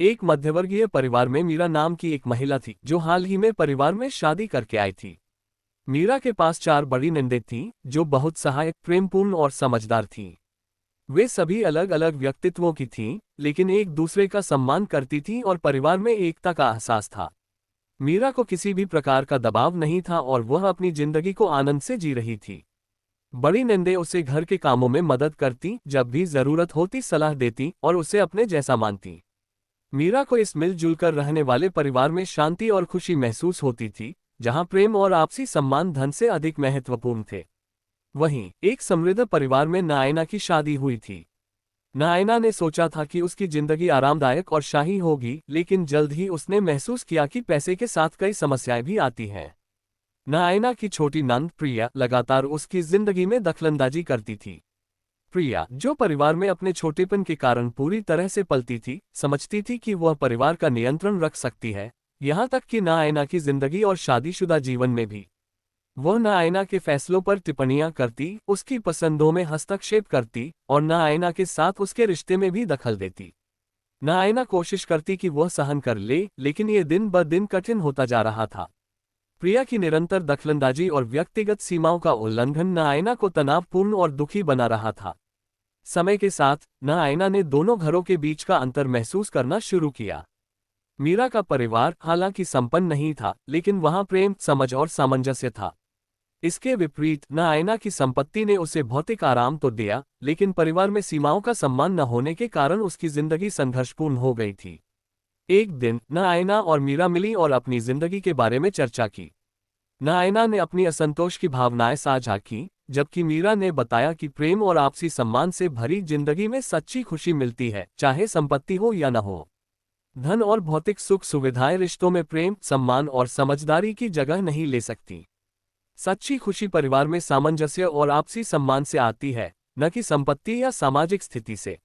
एक मध्यवर्गीय परिवार में मीरा नाम की एक महिला थी जो हाल ही में परिवार में शादी करके आई थी। मीरा के पास 4 बड़ी नंदें थीं जो बहुत सहायक, प्रेमपूर्ण और समझदार थीं। वे सभी अलग अलग व्यक्तित्वों की थीं, लेकिन एक दूसरे का सम्मान करती थीं और परिवार में एकता का एहसास था। मीरा को किसी भी प्रकार का दबाव नहीं था और वह अपनी जिंदगी को आनंद से जी रही थी। बड़ी नंदें उसे घर के कामों में मदद करती, जब भी जरूरत होती सलाह देती और उसे अपने जैसा मानती। मीरा को इस मिलजुल कर रहने वाले परिवार में शांति और खुशी महसूस होती थी, जहां प्रेम और आपसी सम्मान धन से अधिक महत्वपूर्ण थे। वहीं एक समृद्ध परिवार में नायना की शादी हुई थी। नायना ने सोचा था कि उसकी जिंदगी आरामदायक और शाही होगी, लेकिन जल्द ही उसने महसूस किया कि पैसे के साथ कई समस्याएं भी आती हैं। नायना की छोटी नंद प्रिया लगातार उसकी जिंदगी में दखलंदाजी करती थी। प्रिया, जो परिवार में अपने छोटेपन के कारण पूरी तरह से पलती थी, समझती थी कि वह परिवार का नियंत्रण रख सकती है, यहाँ तक कि नायना की जिंदगी और शादीशुदा जीवन में भी। वह नायना के फैसलों पर टिप्पणियां करती, उसकी पसंदों में हस्तक्षेप करती और नायना के साथ उसके रिश्ते में भी दखल देती। नायना कोशिश करती कि वह सहन कर ले, लेकिन ये दिन ब दिन कठिन होता जा रहा था। प्रिया की निरंतर दखलंदाजी और व्यक्तिगत सीमाओं का उल्लंघन नायना को तनावपूर्ण और दुखी बना रहा था। समय के साथ नायना ने दोनों घरों के बीच का अंतर महसूस करना शुरू किया। मीरा का परिवार हालांकि संपन्न नहीं था, लेकिन वहां प्रेम, समझ और सामंजस्य था। इसके विपरीत नायना की संपत्ति ने उसे भौतिक आराम तो दिया, लेकिन परिवार में सीमाओं का सम्मान न होने के कारण उसकी जिंदगी संघर्षपूर्ण हो गई थी। एक दिन नायना और मीरा मिली और अपनी जिंदगी के बारे में चर्चा की। नायना ने अपनी असंतोष की भावनाएं साझा की, जबकि मीरा ने बताया कि प्रेम और आपसी सम्मान से भरी जिंदगी में सच्ची खुशी मिलती है, चाहे संपत्ति हो या न हो। धन और भौतिक सुख सुविधाएं रिश्तों में प्रेम, सम्मान और समझदारी की जगह नहीं ले सकती। सच्ची खुशी परिवार में सामंजस्य और आपसी सम्मान से आती है, न कि संपत्ति या सामाजिक स्थिति से।